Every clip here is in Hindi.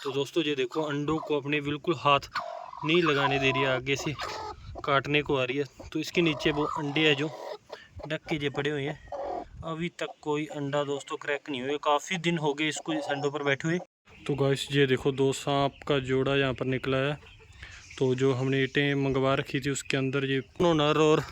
तो दोस्तों ये देखो अंडों को अपने बिल्कुल हाथ नहीं लगाने दे रही है, आगे से काटने को आ रही है। तो इसके नीचे वो अंडे है जो डक के जो पड़े हुए हैं, अभी तक कोई अंडा दोस्तों क्रैक नहीं हुए। काफ़ी दिन हो गए इसको इस अंडों पर बैठे हुए। तो गाइस ये देखो दो सांप का जोड़ा यहाँ पर निकला है। तो जो हमने ईंटें मंगवा रखी थी उसके अंदर ये नर और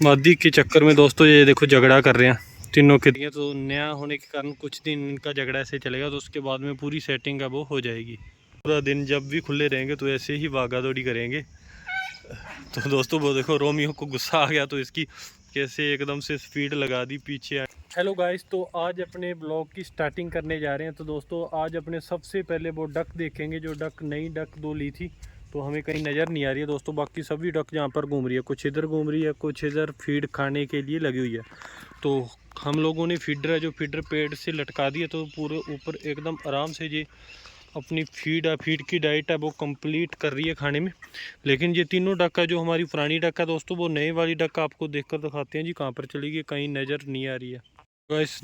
मादी के चक्कर में दोस्तों ये देखो झगड़ा कर रहे हैं तीनों के लिए। तो नया होने के कारण कुछ दिन इनका झगड़ा ऐसे चलेगा, तो उसके बाद में पूरी सेटिंग है वो हो जाएगी। पूरा दिन जब भी खुले रहेंगे तो ऐसे ही भागा दौड़ी करेंगे। तो दोस्तों वो देखो रोमियो को गुस्सा आ गया तो इसकी कैसे एकदम से स्पीड लगा दी पीछे। हेलो गाइस, तो आज अपने ब्लॉग की स्टार्टिंग करने जा रहे हैं। तो दोस्तों आज अपने सबसे पहले वो डक देखेंगे, जो डक नई डक दो ली थी तो हमें कहीं नज़र नहीं आ रही है दोस्तों। बाकी सभी डक यहाँ पर घूम रही है, कुछ इधर घूम रही है, कुछ इधर फीड खाने के लिए लगी हुई है। तो हम लोगों ने फीडर है जो फीडर पेड़ से लटका दिया, तो पूरे ऊपर एकदम आराम से ये अपनी फीड की डाइट है वो कंप्लीट कर रही है खाने में। लेकिन ये तीनों डक है जो हमारी पुरानी डक है दोस्तों, वो नई वाली डक आपको देखकर दिखाते हैं जी कहाँ पर चली गई, कहीं नज़र नहीं आ रही है। तो इस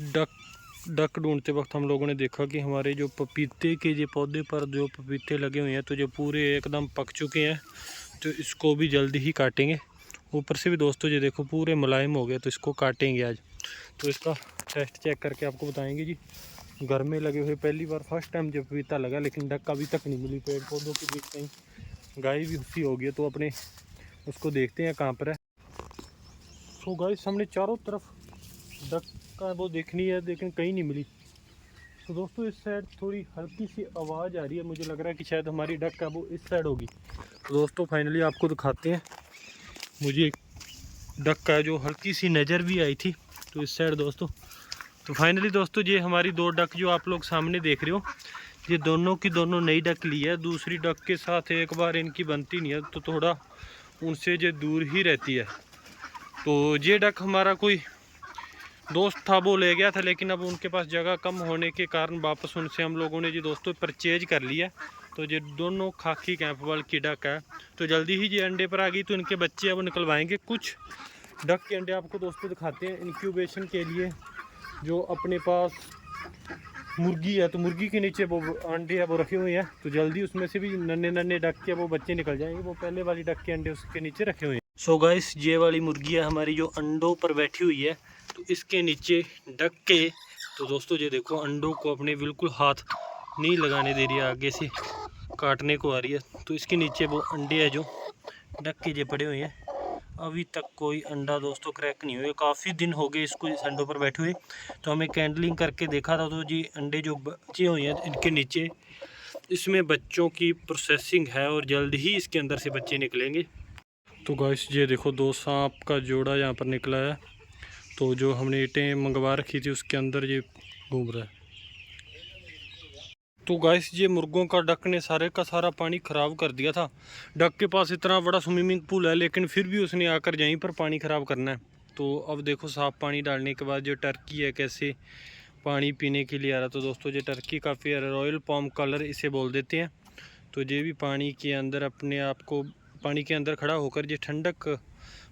डक ढूंढते वक्त हम लोगों ने देखा कि हमारे जो पपीते के जो पौधे पर जो पपीते लगे हुए हैं तो जो पूरे एकदम पक चुके हैं, तो इसको भी जल्दी ही काटेंगे। ऊपर से भी दोस्तों ये देखो पूरे मुलायम हो गए, तो इसको काटेंगे आज। तो इसका टेस्ट चेक करके आपको बताएंगे जी। घर में लगे हुए पहली बार फर्स्ट टाइम जब पपीता लगा, लेकिन डक अभी तक नहीं मिली। पेड़ पौधों के बीच कहीं गाय भी उसी हो गई, तो अपने उसको देखते हैं कहाँ पर है। तो गाइस हमने चारों तरफ डक का वो देखनी है लेकिन कहीं नहीं मिली। तो दोस्तों इस साइड थोड़ी हल्की सी आवाज़ आ रही है, मुझे लग रहा है कि शायद हमारी डक का वो इस साइड होगी। तो दोस्तों फाइनली आपको दिखाते हैं, मुझे एक डक का जो हल्की सी नज़र भी आई थी तो इस साइड दोस्तों। तो फाइनली दोस्तों ये हमारी दो डक जो आप लोग सामने देख रहे हो, ये दोनों की दोनों नई डक ली है। दूसरी डक के साथ एक बार इनकी बनती नहीं है, तो थोड़ा उनसे ये दूर ही रहती है। तो ये डक हमारा कोई दोस्त था वो ले गया था, लेकिन अब उनके पास जगह कम होने के कारण वापस उनसे हम लोगों ने जी दोस्तों परचेज कर लिया। तो ये दोनों खाकी कैंपवाल की डक है। तो जल्दी ही ये अंडे पर आ गई, तो इनके बच्चे अब निकलवाएंगे। कुछ डक के अंडे आपको दोस्तों दिखाते हैं इंक्यूबेशन के लिए। जो अपने पास मुर्गी है तो मुर्गी के नीचे वो अंडे है वो रखे हुए हैं, तो जल्दी उसमें से भी नन्हे नन्हे डक के वो बच्चे निकल जाएंगे। वो पहले वाली डक के अंडे उसके नीचे रखे हुए हैं। सो गाइस ये वाली मुर्गी है हमारी जो अंडों पर बैठी हुई है, तो इसके नीचे डक के। तो दोस्तों ये देखो अंडों को अपने बिल्कुल हाथ नहीं लगाने दे रही है, आगे से काटने को आ रही है। तो इसके नीचे वो अंडे है जो डक के जो पड़े हुए हैं, अभी तक कोई अंडा दोस्तों क्रैक नहीं हुए। काफ़ी दिन हो गए इसको इस अंडों पर बैठे हुए। तो हमें कैंडलिंग करके देखा था, तो जी अंडे जो बचे हुए हैं इनके नीचे, इसमें बच्चों की प्रोसेसिंग है और जल्द ही इसके अंदर से बच्चे निकलेंगे। तो गाइस ये देखो दो सांप का जोड़ा यहाँ पर निकला है। तो जो हमने ईंटें मंगवा रखी थी उसके अंदर ये घूम रहा है। तो गाइस ये मुर्गों का डक ने सारे का सारा पानी ख़राब कर दिया था। डक के पास इतना बड़ा स्विमिंग पूल है, लेकिन फिर भी उसने आकर यहीं पर पानी ख़राब करना है। तो अब देखो साफ पानी डालने के बाद जो टर्की है कैसे पानी पीने के लिए आ रहा। तो दोस्तों ये टर्की काफ़ी रॉयल पॉम कलर इसे बोल देते हैं। तो ये भी पानी के अंदर अपने आप को पानी के अंदर खड़ा होकर ये ठंडक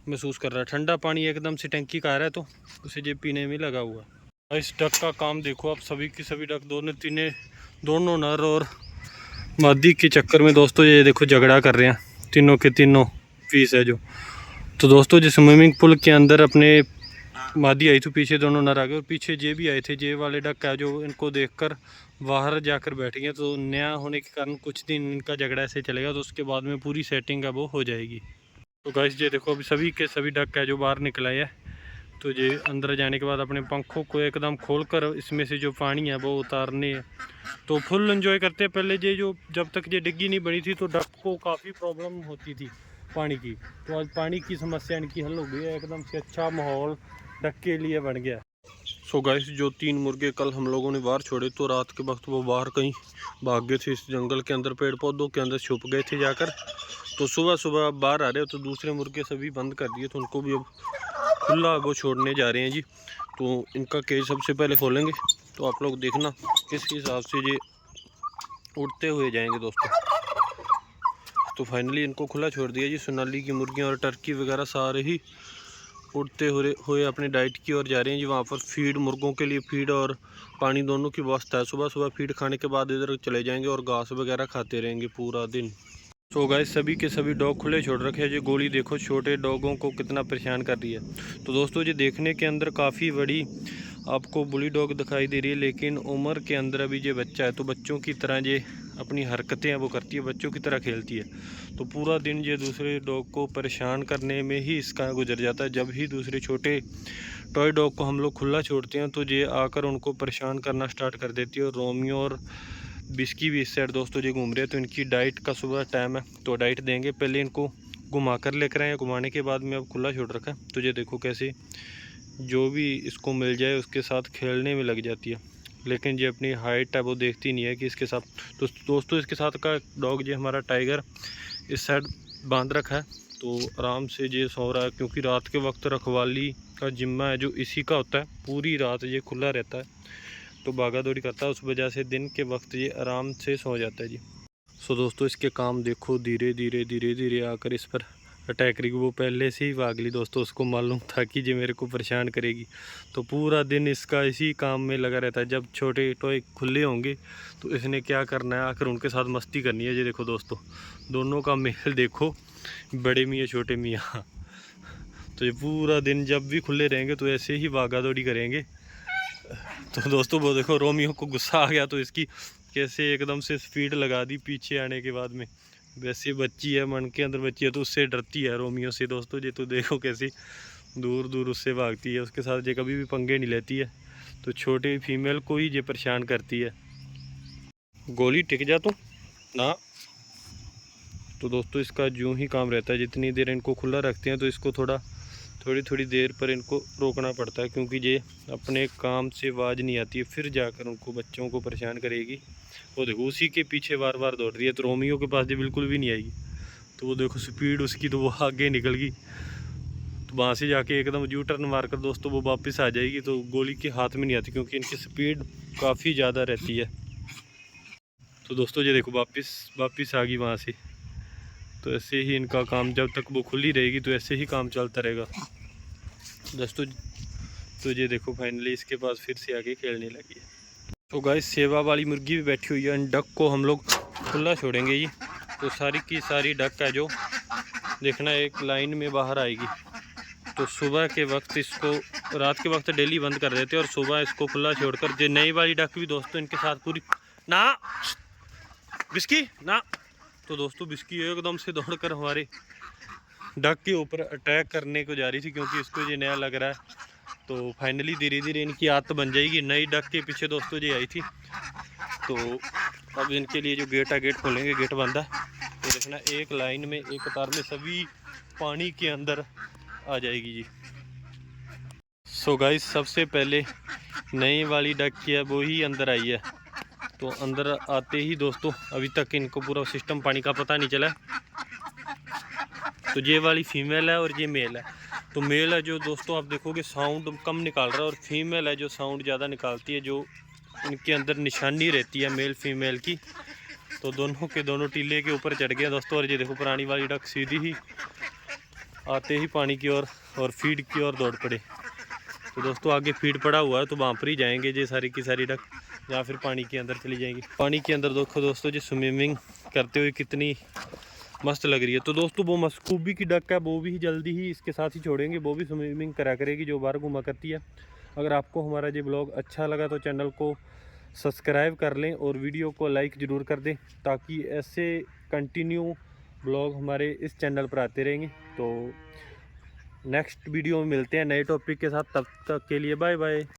महसूस कर रहा है। ठंडा पानी एकदम से टंकी का आ रहा है, तो उसे ये पीने में लगा हुआ है। इस डक का काम देखो आप, सभी की सभी डक दोनों नर और मादी के चक्कर में दोस्तों ये देखो झगड़ा कर रहे हैं। तीनों के तीनों पीस है जो। तो दोस्तों जो स्विमिंग पूल के अंदर अपने मादी आई थी, पीछे दोनों नर आ गए और पीछे जे भी आए थे। जे वाले डक है जो इनको देखकर बाहर जाकर बैठ गए। तो नया होने के कारण कुछ दिन इनका झगड़ा ऐसे चलेगा, तो उसके बाद में पूरी सेटिंग है वो हो जाएगी। तो गाइस ये देखो अभी सभी के सभी डक है जो बाहर निकल आए है। तो ये अंदर जाने के बाद अपने पंखों को एकदम खोलकर इसमें से जो पानी है वो उतारने है। तो फुल एंजॉय करते हैं। पहले ये जो जब तक ये डिग्गी नहीं बनी थी तो डक को काफ़ी प्रॉब्लम होती थी पानी की, तो आज पानी की समस्या इनकी हल हो गई है। एकदम से अच्छा माहौल डक के लिए बन गया। सो गाइस जो 3 मुर्गे कल हम लोगों ने बाहर छोड़े, तो रात के वक्त वो बाहर कहीं भाग गए थे, इस जंगल के अंदर पेड़ पौधों के अंदर छुप गए थे जाकर। तो सुबह सुबह बाहर आ रहे हो, तो दूसरे मुर्गे सभी बंद कर दिए, तो उनको भी अब खुला वो छोड़ने जा रहे हैं जी। तो इनका केज सबसे पहले खोलेंगे, तो आप लोग देखना किस हिसाब से ये उड़ते हुए जाएंगे दोस्तों। तो फाइनली इनको खुला छोड़ दिया जी। सोनाली की मुर्गियाँ और टर्की वगैरह सारे ही उड़ते हुए अपनी डाइट की ओर जा रहे हैं जी। वहाँ पर फीड, मुर्गों के लिए फीड और पानी दोनों की व्यवस्था है। सुबह सुबह फीड खाने के बाद इधर चले जाएंगे और घास वगैरह खाते रहेंगे पूरा दिन। तो गाइस सभी के सभी डॉग खुले छोड़ रखे हैं जी। गोली देखो छोटे डॉगों को कितना परेशान कर रही है। तो दोस्तों ये देखने के अंदर काफ़ी बड़ी आपको बुली डॉग दिखाई दे रही है, लेकिन उम्र के अंदर अभी ये बच्चा है। तो बच्चों की तरह ये अपनी हरकतें हैं वो करती है, बच्चों की तरह खेलती है। तो पूरा दिन ये दूसरे डॉग को परेशान करने में ही इसका गुजर जाता है। जब ही दूसरे छोटे टॉय डॉग को हम लोग खुला छोड़ते हैं तो ये आकर उनको परेशान करना स्टार्ट कर देती है। और रोमियो और बिस्की भी इस साइड दोस्तों ये घूम रहे हैं। तो इनकी डाइट का सुबह टाइम है तो डाइट देंगे। पहले इनको घुमा कर लेकर आए, घुमाने के बाद में अब खुला छोड़ रखा है। तो ये देखो कैसे जो भी इसको मिल जाए उसके साथ खेलने में लग जाती है, लेकिन ये अपनी हाइट है वो देखती नहीं है कि इसके साथ। तो दोस्तों इसके साथ का डॉग ये हमारा टाइगर इस साइड बांध रखा है। तो आराम से ये सो रहा है, क्योंकि रात के वक्त रखवाली का जिम्मा है जो इसी का होता है। पूरी रात ये खुला रहता है तो भागा दौड़ी करता है, उस वजह से दिन के वक्त ये आराम से सो जाता है जी। सो दोस्तों इसके काम देखो, धीरे धीरे आकर इस पर अटैक करेगी। वो पहले से ही भाग ली दोस्तों, उसको मालूम था कि ये मेरे को परेशान करेगी। तो पूरा दिन इसका इसी काम में लगा रहता है। जब छोटे टॉय खुले होंगे तो इसने क्या करना है, आकर उनके साथ मस्ती करनी है। ये देखो दोस्तों दोनों का मेल देखो, बड़े मियाँ छोटे मियाँ। तो ये पूरा दिन जब भी खुले रहेंगे तो ऐसे ही भागा दौड़ी करेंगे। तो दोस्तों वो देखो रोमियो को गुस्सा आ गया तो इसकी कैसे एकदम से स्पीड लगा दी पीछे आने के बाद में। वैसे बच्ची है, मन के अंदर बच्ची है तो उससे डरती है रोमियो से दोस्तों। ये तो देखो कैसे दूर दूर उससे भागती है, उसके साथ ये कभी भी पंगे नहीं लेती है। तो छोटे फीमेल को ही ये परेशान करती है। गोली टिक जा तू ना। तो दोस्तों इसका यूँ ही काम रहता है, जितनी देर इनको खुला रखते हैं तो इसको थोड़ी देर पर इनको रोकना पड़ता है, क्योंकि ये अपने काम से आवाज़ नहीं आती है फिर जाकर उनको बच्चों को परेशान करेगी। वो देखो उसी के पीछे बार बार दौड़ रही है। तो रोमियो के पास ये बिल्कुल भी नहीं आएगी। तो वो देखो स्पीड उसकी, तो वो आगे निकल गई। तो वहाँ से जाके एकदम यू टर्न मारकर दोस्तों वो वापस आ जाएगी। तो गोली के हाथ में नहीं आती क्योंकि इनकी स्पीड काफ़ी ज़्यादा रहती है। तो दोस्तों ये देखो वापस आ गई वहाँ से। तो ऐसे ही इनका काम, जब तक वो खुली रहेगी तो ऐसे ही काम चलता रहेगा दोस्तों। तो ये देखो फाइनली इसके पास फिर से आके खेलने लगी है। तो गाइस सेवा वाली मुर्गी भी बैठी हुई है। डक को हम लोग खुला छोड़ेंगे ये। तो सारी की सारी डक है जो देखना एक लाइन में बाहर आएगी। तो सुबह के वक्त इसको, रात के वक्त डेली बंद कर देते हैं और सुबह इसको खुला छोड़कर जो नई वाली डक भी दोस्तों इनके साथ पूरी ना बिस्की ना। तो दोस्तों बिस्की एकदम से दौड़कर हमारे डक के ऊपर अटैक करने को जा रही थी, क्योंकि इसको ये नया लग रहा है। तो फाइनली धीरे धीरे इनकी आदत बन जाएगी। नई डक के पीछे दोस्तों ये आई थी। तो अब इनके लिए जो गेट है, गेट खोलेंगे, गेट बंद है। तो देखना एक लाइन में एक कतार में सभी पानी के अंदर आ जाएगी जी। सो गाइस सबसे पहले नई वाली डक की है वो ही अंदर आई है। तो अंदर आते ही दोस्तों अभी तक इनको पूरा सिस्टम पानी का पता नहीं चला। तो ये वाली फीमेल है और ये मेल है। तो मेल है जो दोस्तों आप देखोगे साउंड कम निकाल रहा है, और फीमेल है जो साउंड ज़्यादा निकालती है, जो इनके अंदर निशानी रहती है मेल फीमेल की। तो दोनों के दोनों टीले के ऊपर चढ़ गया दोस्तों। और ये देखो पुरानी वाली डक सीधी ही आते ही पानी की ओर और फीड की ओर दौड़ पड़े। तो दोस्तों आगे फीड पड़ा हुआ है तो वहाँ पर ही जाएंगे ये सारी की सारी डक, या फिर पानी के अंदर चली जाएंगी। पानी के अंदर देखो दोस्तों जी स्विमिंग करते हुए कितनी मस्त लग रही है। तो दोस्तों वो मस्कूबी की डक है, वो भी जल्दी ही इसके साथ ही छोड़ेंगे। वो भी स्विमिंग करा करेगी जो बाहर घुमा करती है। अगर आपको हमारा ये ब्लॉग अच्छा लगा तो चैनल को सब्सक्राइब कर लें और वीडियो को लाइक ज़रूर कर दें, ताकि ऐसे कंटिन्यू ब्लॉग हमारे इस चैनल पर आते रहेंगे। तो नेक्स्ट वीडियो में मिलते हैं नए टॉपिक के साथ, तब तक के लिए बाय बाय।